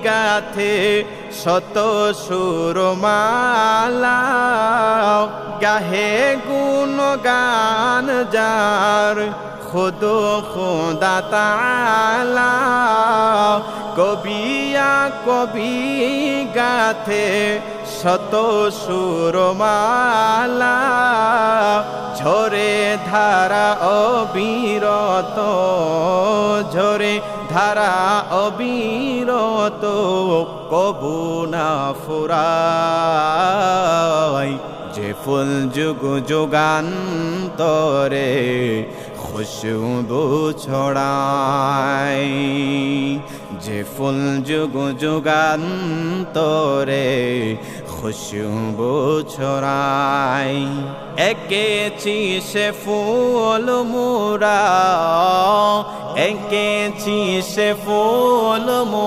গাথে শত সুরমালা গাহে গুণগান যার খুদ খুদা তাআলা কবিয়া কবি গাথে শত সুরমালা ঝরে ধারা অবিরত ঝরে ধারা অবিরত কবু না ফুরায় যে ফুল যুগ যুগান্তরে খুশবু ছড়ায় যে ফুল যুগ যুগান্তরে খুশবু ছড়ায় এঁকেছি সে ফুল মোরা এঁকেছি সে ফুল